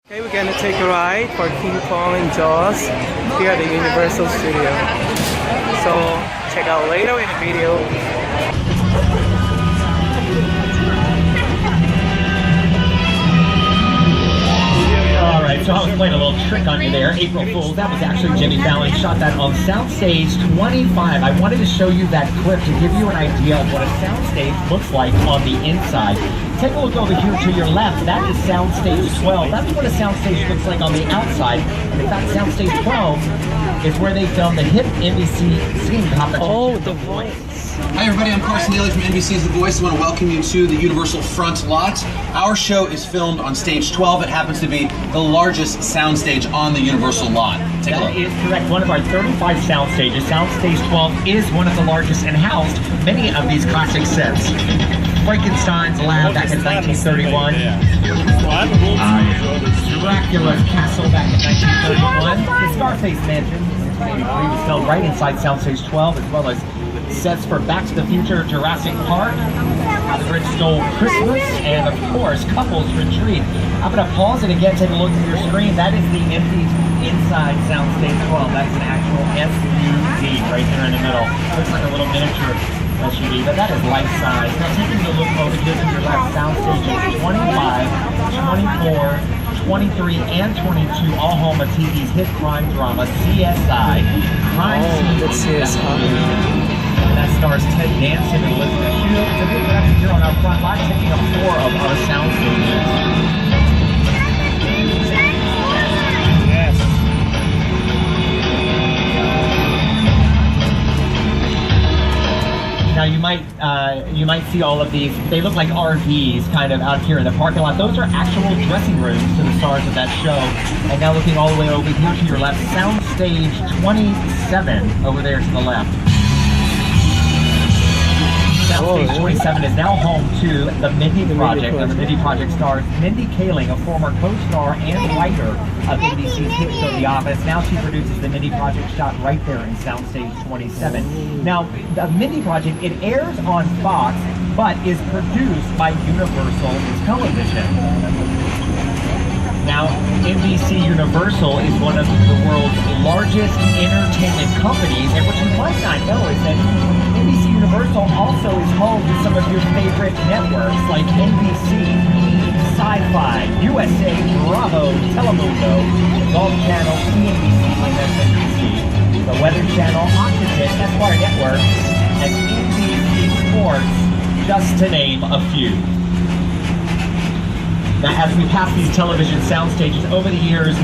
Okay, we're gonna take a ride for King Kong and Jaws here at the Universal Studio. So check out later in the video. Alright, so I was playing a little trick on you there, April Fool's. That was actually Jimmy Fallon, shot that on Soundstage 25. I wanted to show you that clip to give you an idea of what a soundstage looks like on the inside. Take a look over here to your left. That is Soundstage 12. That's what a soundstage looks like on the outside. And in fact, Soundstage 12 is where they filmed the hit NBC singing competition. Oh, The Voice. Hi everybody, I'm Carson Daly from NBC's The Voice. I want to welcome you to the Universal Front Lot. Our show is filmed on Stage 12. It happens to be the largest soundstage on the Universal lot. Take a look. That is correct. One of our 35 sound stages. Soundstage 12 is one of the largest and housed many of these classic sets. Frankenstein's Lab back in 1931. Dracula's Castle back in 1931. The Scarface Mansion was filmed right inside Soundstage 12, as well as sets for Back to the Future, Jurassic Park, How the Grinch Stole Christmas, and of course, Couples Retreat. I'm going to pause it again, take a look at your screen. That is the empty inside Soundstage 12. That's an actual SUV right there in the middle. Looks like a little miniature SUV, but that is life size. Now taking a look over here to your left, Soundstages 25, 24, 23, and 22, all home of TV's hit crime drama, CSI. Crime Scene. That stars Ted Danson and Elizabeth Shue. It's a big production here on our front line, taking up 4 of our sound stages. Yes. Now you might see all of these. They look like RVs kind of out here in the parking lot. Those are actual dressing rooms to the stars of that show. And now looking all the way over here to your left, Soundstage 27 over there to the left. Soundstage 27 is now home to the Mindy Project, and the Mindy Project stars Mindy Kaling, a former co-star and writer of NBC's hit show The Office. Now she produces the Mindy Project, shot right there in Soundstage 27. Now, the Mindy Project, it airs on Fox, but is produced by Universal Television. Now, NBC Universal is one of the world's largest entertainment companies, and what you might not know is that NBC Universal also is home to some of your favorite networks like NBC, Sci-Fi, USA, Bravo, Telemundo, Golf Channel, CNBC, MSNBC, the Weather Channel, Oxygen, Esquire Network, and NBC Sports, just to name a few. Now, as we pass these television sound stages over the years,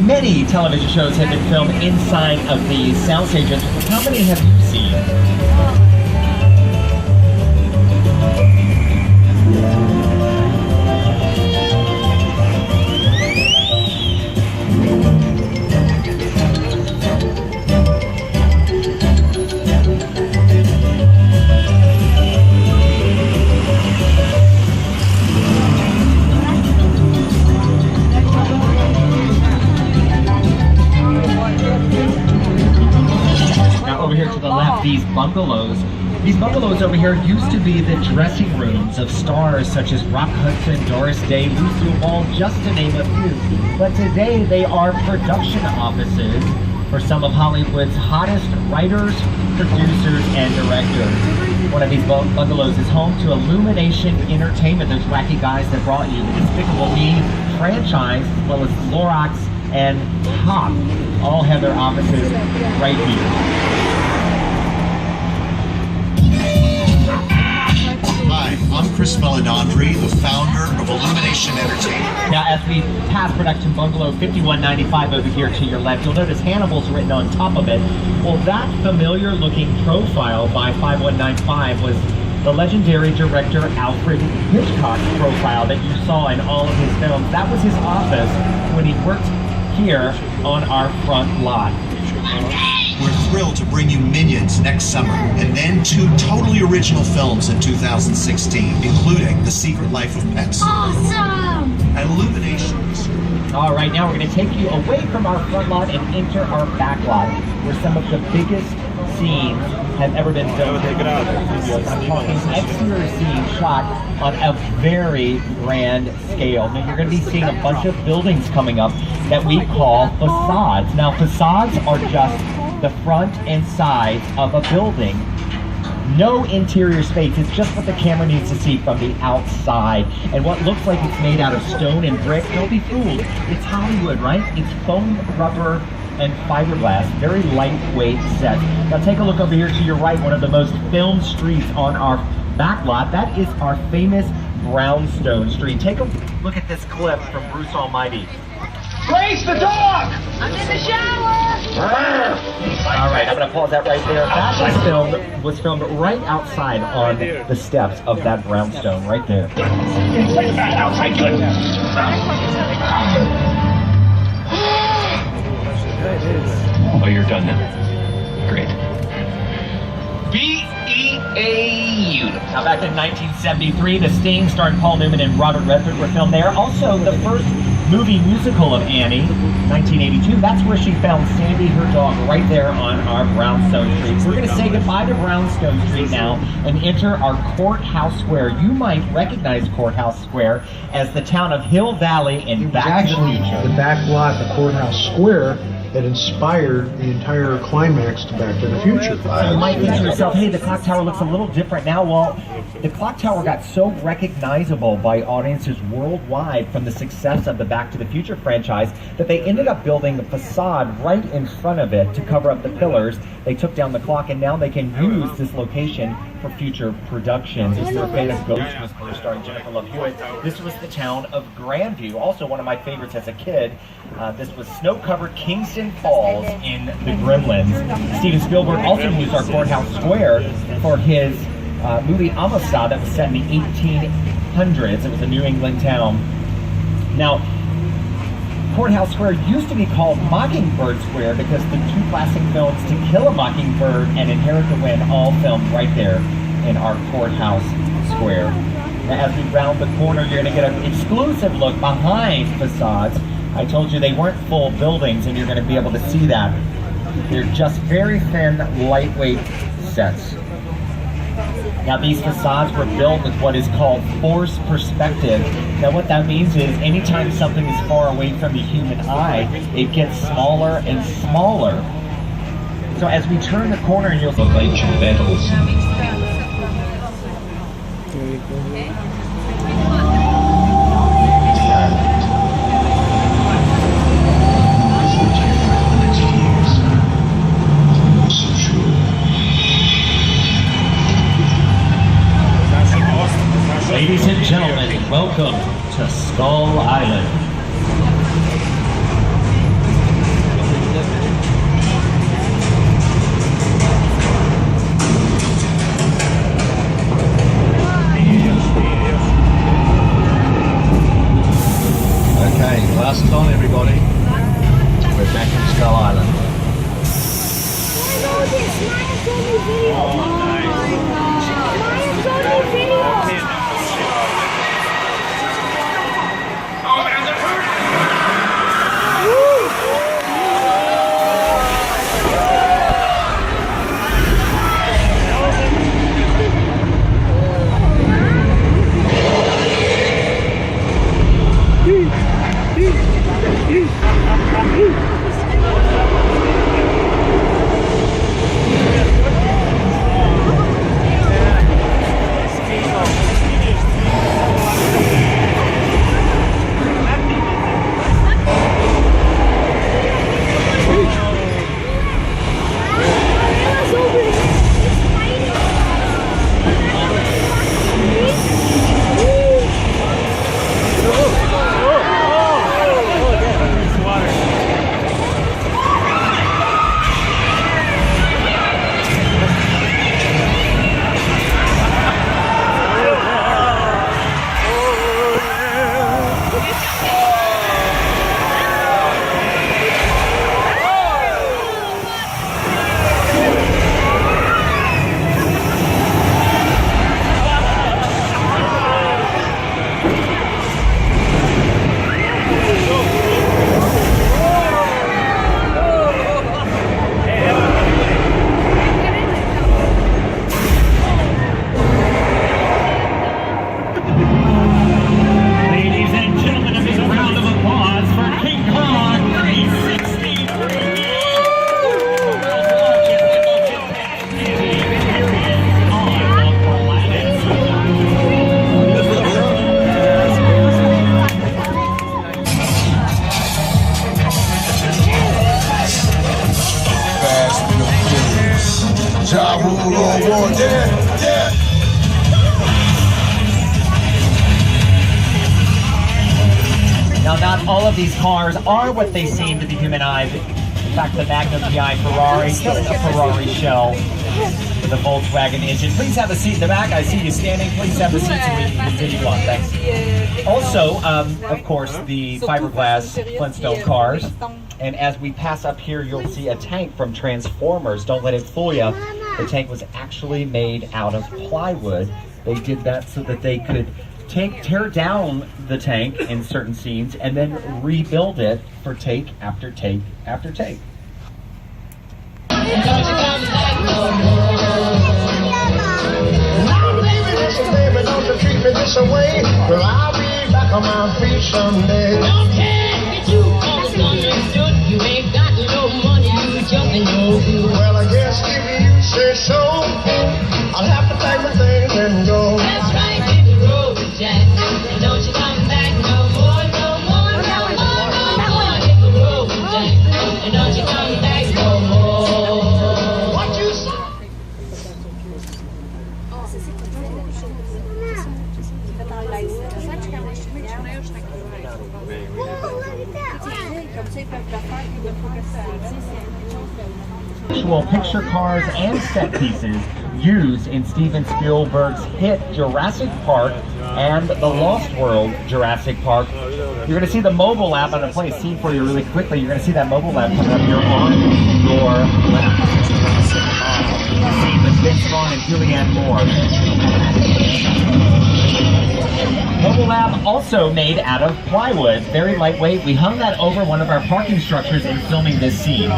many television shows have been filmed inside of these sound stages. How many have you seen? These bungalows over here used to be the dressing rooms of stars such as Rock Hudson, Doris Day, Lucille Ball, just to name a few. But today they are production offices for some of Hollywood's hottest writers, producers, and directors. One of these bungalows is home to Illumination Entertainment, those wacky guys that brought you the Despicable Me franchise, as well as Clorox and Hop, all have their offices right here. I'm Chris Meledandri, the founder of Illumination Entertainment. Now, as we pass production bungalow 5195 over here to your left, you'll notice Hannibal's written on top of it. Well, that familiar-looking profile by 5195 was the legendary director Alfred Hitchcock's profile that you saw in all of his films. That was his office when he worked here on our front lot. We're thrilled to bring you Minions next summer, and then 2 totally original films in 2016, including The Secret Life of Pets. Awesome! And Illumination. All right, now we're going to take you away from our front lot and enter our back lot, where some of the biggest scenes have ever been filmed in the studios. I'm talking exterior scenes shot on a very grand scale. Now you're going to be seeing a bunch of buildings coming up that we call facades. Now facades are just the front and sides of a building. No interior space, it's just what the camera needs to see from the outside. And what looks like it's made out of stone and brick, don't be fooled. It's Hollywood, right? It's foam, rubber, and fiberglass, very lightweight set. Now take a look over here to your right, one of the most filmed streets on our back lot. That is our famous Brownstone Street. Take a look at this clip from Bruce Almighty. Grace, the dog! I'm in the shower! All right, I'm gonna pause that right there. That was filmed right outside on the steps of that brownstone right there. Outside good. Oh, you're done now. Great. B.E.A. Now back in 1973, The Sting, starring Paul Newman and Robert Redford, were filmed there. Also, the first movie musical of Annie, 1982. That's where she found Sandy, her dog, right there on our Brownstone Street. We're going to say goodbye to Brownstone Street now and enter our Courthouse Square. You might recognize Courthouse Square as the town of Hill Valley in Back to the Future. The back lot, the Courthouse Square, that inspired the entire climax to Back to the Future. So you might think to yourself, hey, the clock tower looks a little different now. Well, the clock tower got so recognizable by audiences worldwide from the success of the Back to the Future franchise that they ended up building a facade right in front of it to cover up the pillars. They took down the clock, and now they can use this location for future productions. This is their famous Ghostbusters starring Jennifer Love Hewitt. This was the town of Grandview, also one of my favorites as a kid. This was snow-covered Kingston Falls in the Gremlins. Steven Spielberg also used our Courthouse Square for his movie Amistad that was set in the 1800s. It was a New England town. Now, Courthouse Square used to be called Mockingbird Square because the two classic films To Kill a Mockingbird and Inherit the Wind all filmed right there in our Courthouse Square. Now, as we round the corner, you're going to get an exclusive look behind facades. I told you they weren't full buildings, and you're going to be able to see that. They're just very thin, lightweight sets. Now these facades were built with what is called forced perspective. Now what that means is anytime something is far away from the human eye, it gets smaller and smaller. So as we turn the corner, and you'll see ancient battles. Ladies and gentlemen, welcome to Skull Island. Okay, glasses on everybody. We're back in Skull Island. Now, not all of these cars are what they seem to the human eye. In fact, the Magnum PI Ferrari, just a Ferrari shell with a Volkswagen engine. Please have a seat in the back. I see you standing. Please have a seat so we can continue on. Thanks. Also, of course, the fiberglass Flintstone cars. And as we pass up here, you'll see a tank from Transformers. Don't let it fool you. The tank was actually made out of plywood. They did that so that they could tear down the tank in certain scenes and then rebuild it for take after take after take. Well, I guess if you say so, I'll have to pack my things and go. That's right, hit the road, Jack. Don't you come back no more, no more, no more, no more. Hit the road, Jack. Don't you come back no more. What you say? Actual picture cars and set pieces used in Steven Spielberg's hit Jurassic Park and the Lost World Jurassic Park. You're going to see the mobile lab. I'm going to play a scene for you really quickly. You're going to see that mobile lab coming up here on your left. Scene with Vince Vaughn and Julianne Moore. Mobile lab also made out of plywood, very lightweight. We hung that over one of our parking structures in filming this scene.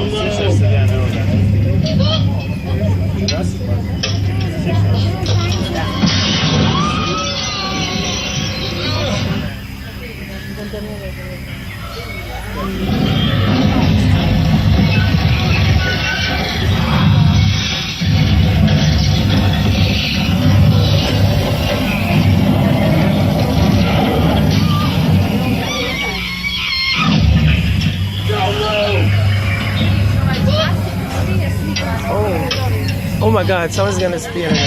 Oh my God, someone's gonna speed on us.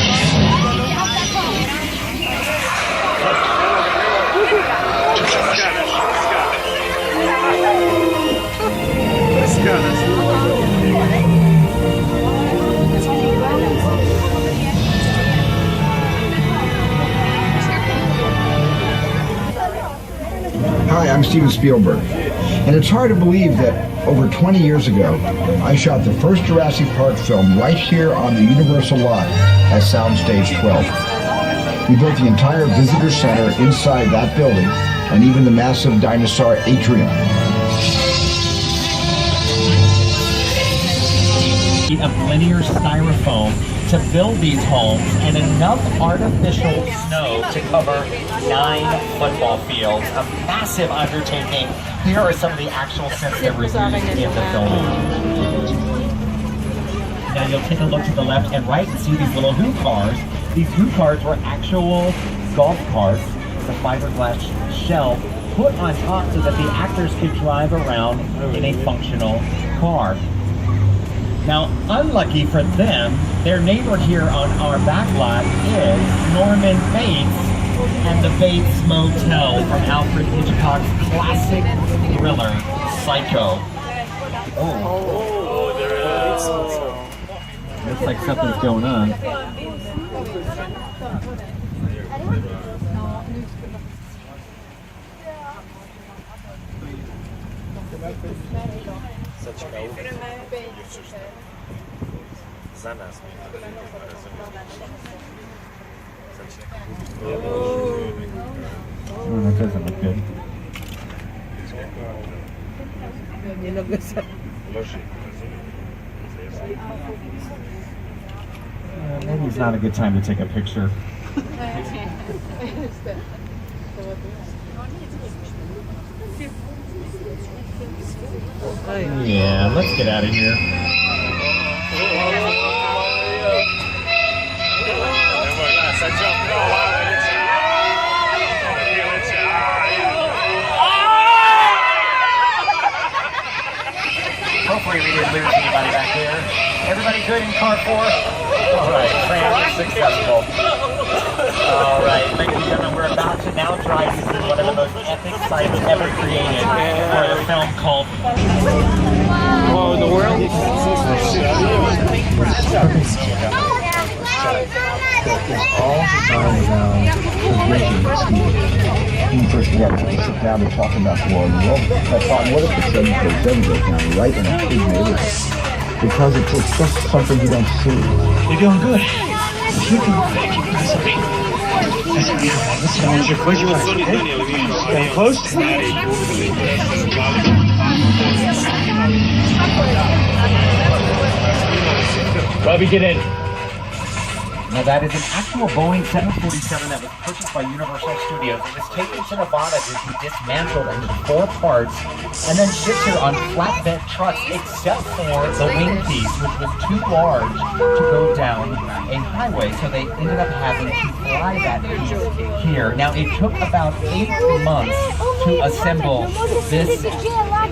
Hi, I'm Steven Spielberg, and it's hard to believe that over 20 years ago, I shot the first Jurassic Park film right here on the Universal lot at Soundstage 12. We built the entire visitor center inside that building, and even the massive dinosaur atrium. Of linear styrofoam to build these homes and enough artificial snow to cover 9 football fields. A massive undertaking. Here are some of the actual sets that were used in the filming. Now you'll take a look to the left and right and see these little Who cars. These Who cars were actual golf carts, the fiberglass shell put on top so that the actors could drive around in a functional car. Now, unlucky for them, their neighbor here on our back lot is Norman Bates and the Bates Motel from Alfred Hitchcock's classic thriller, Psycho. Oh, there is. Looks like something's going on. Oh, that doesn't look good. Maybe it's not a good time to take a picture. Yeah, let's get out of here. Hopefully we didn't lose anybody back there. Everybody good in car 4? All right, tram successful. All right, ladies and gentlemen, we're about to now drive you through one of the most epic sights ever created for the film called... Whoa, the world is... all designed around the vision of Steve. When you first watched it, sit down and talk about the war in the world. I thought, what if the 747 goes down right in a big neighborhood? Because it's just something you don't see. You're doing good. This one's your quick one, okay? Stay close. Bobby, get in. Now that is an actual Boeing 747 that was purchased by Universal Studios. It was taken to Nevada to be dismantled into 4 parts and then shipped here on flatbed trucks, except for the wing piece, which was too large to go down a highway. So they ended up having to fly that piece here. Now it took about 8 months to assemble this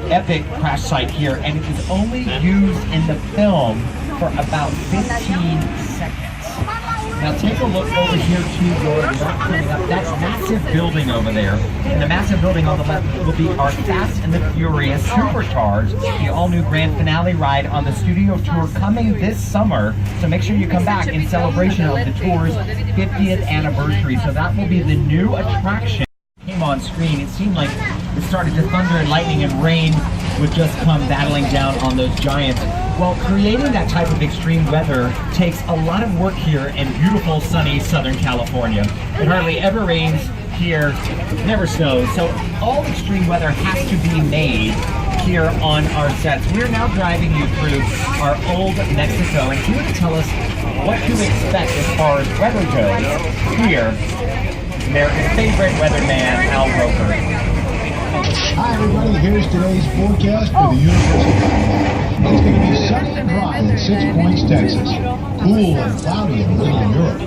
epic crash site here, and it was only used in the film for about 15 seconds. Now take a look over here to your left, coming up. That's massive building over there. And the massive building on the left will be our Fast and the Furious Supercharged, the all-new grand finale ride on the studio tour coming this summer. So make sure you come back in celebration of the tour's 50th anniversary. So that will be the new attraction. Came on screen, it seemed like it started to thunder and lightning and rain would just come battling down on those giants. Well, creating that type of extreme weather takes a lot of work here in beautiful, sunny Southern California. It hardly ever rains here, never snows, so all extreme weather has to be made here on our sets. We're now driving you through our old Mexico, and here to tell us what to expect as far as weather goes, here, America's favorite weatherman, Al Roker. Hi everybody, here's today's forecast for the Universal. It's going to be sunny and dry in 6 Points, Texas. Cool and cloudy in Little Europe.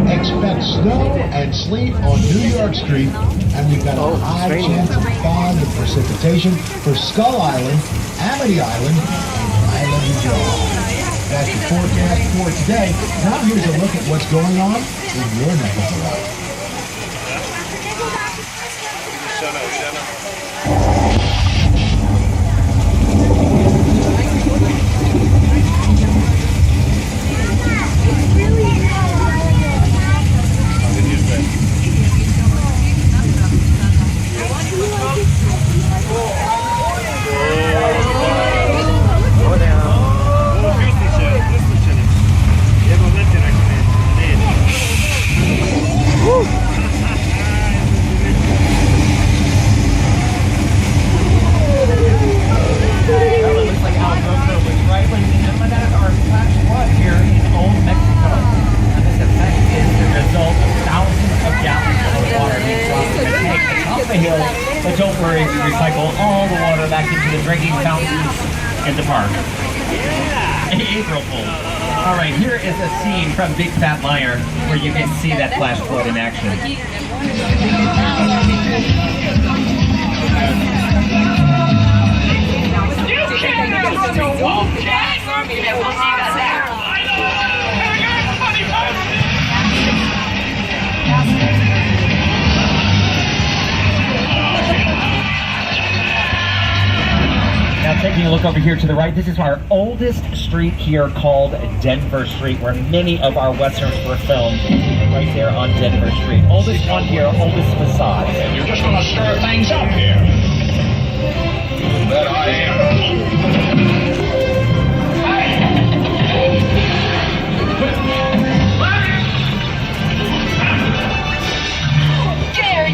Expect snow and sleet on New York Street. And we've got a high chance of fog and precipitation for Skull Island, Amity Island, and Island of Jaws. That's your forecast for today. Now here's a look at what's going on in your neck of the woods. But don't worry, we recycle all the water back into the drinking fountains in the park. April Fool. All right, here is a scene from Big Fat Liar where you can see that flash flood in action. You can't never do walk, Now taking a look over here to the right, this is our oldest street here called Denver Street, where many of our westerns were filmed, right there on Denver Street. Oldest one here, oldest facade. You're just gonna stir things up here. That I am.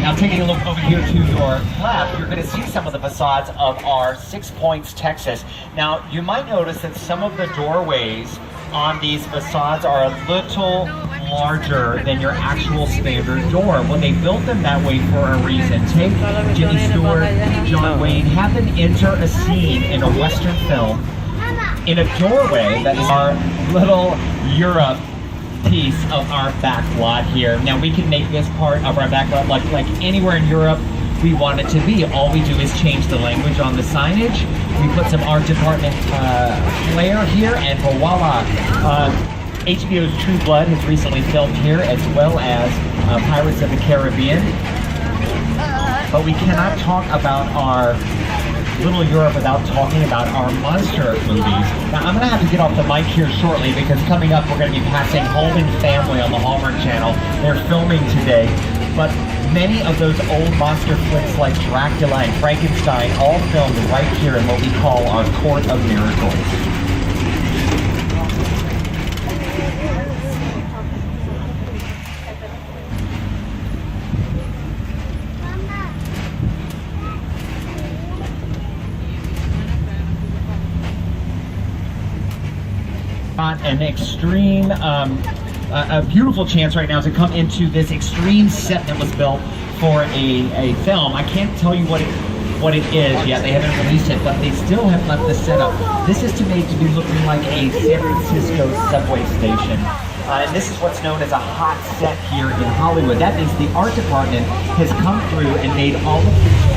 Now taking a look over here to your left, you're going to see some of the facades of our 6 Points, Texas. Now you might notice that some of the doorways on these facades are a little larger than your actual standard door. Well, they built them that way for a reason. Take Jimmy Stewart, John Wayne, have them enter a scene in a Western film in a doorway that is our little Europe piece of our back lot here. Now we can make this part of our back lot like anywhere in Europe. we want it to be. All we do is change the language on the signage. We put some art department flair here, and voila! HBO's True Blood has recently filmed here, as well as Pirates of the Caribbean. But we cannot talk about our Little Europe without talking about our monster movies. Now, I'm going to have to get off the mic here shortly because coming up we're going to be passing Home and Family on the Hallmark Channel. They're filming today, but many of those old monster flicks like Dracula and Frankenstein all filmed right here in what we call our Court of Miracles. An extreme, a beautiful chance right now to come into this extreme set that was built for a film. I can't tell you what it is yet. They haven't released it, but they still have left the setup. This is made to be looking like a San Francisco subway station. And this is what's known as a hot set here in Hollywood. That means the art department has come through and made all of the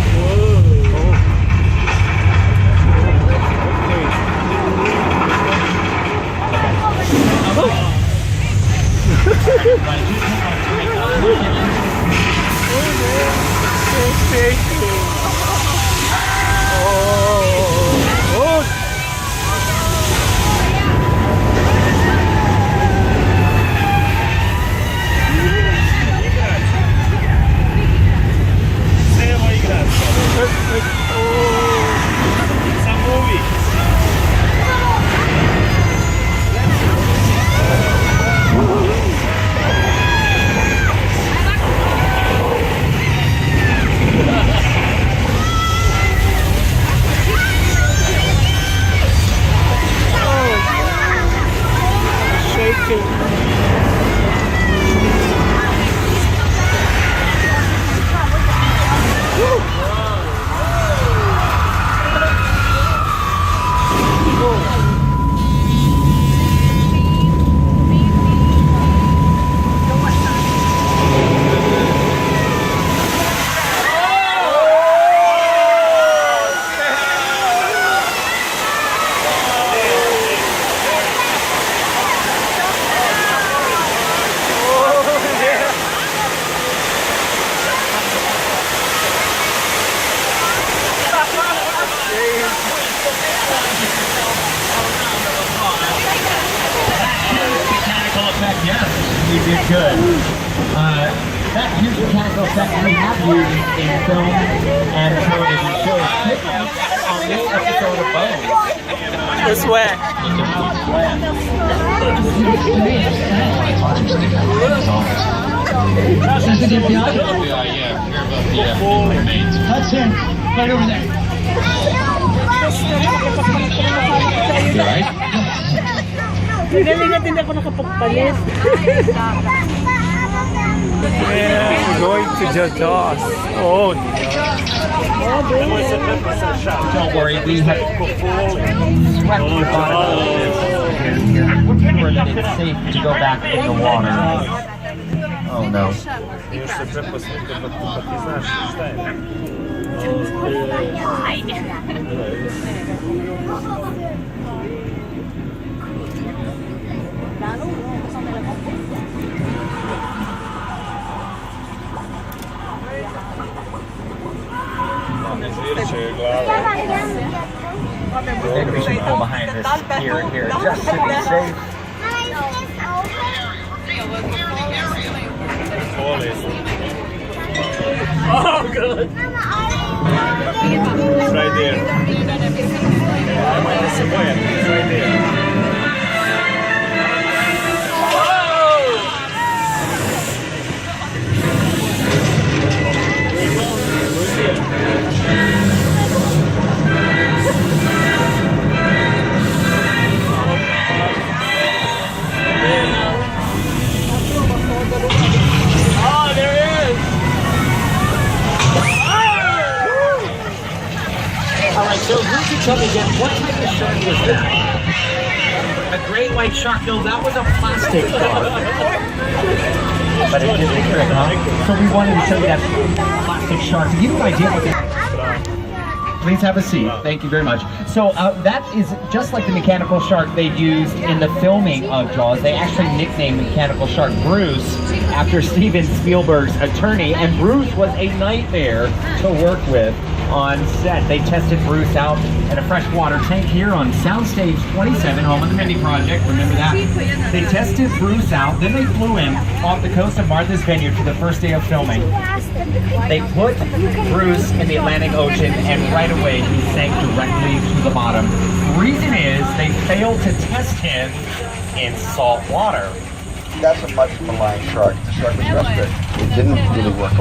you did good. That huge mechanical effect we have used in film and television shows on this episode of Bones. This way. That's him, right over there. You alright? Hindi ako nakapagpalit. Yeah, we're going to Jaws. Oh, don't worry, we have swept the bottom of this sure that it's safe to go back in the water. Oh no. Maybe we should pull behind this here, just to be safe. oh good. It's right there. It's right there. Alright, so who could tell me again, what type of shark was that? A great white shark? No, that was a plastic shark. but it did the trick, huh? So we wanted to show you that plastic shark to give you an idea what this. Please have a seat. Thank you very much. So that is just like the mechanical shark they used in the filming of Jaws. They actually nicknamed the mechanical shark Bruce after Steven Spielberg's attorney, and Bruce was a nightmare to work with on set. They tested Bruce out in a freshwater tank here on Soundstage 27, home of the Mindy Project. Remember that? They tested Bruce out, then they flew him off the coast of Martha's Vineyard for the first day of filming. They put Bruce in the Atlantic Ocean, and right away he sank directly to the bottom. Reason is they failed to test him in salt water. That's a much maligned shark. The shark was rescued. It didn't really work.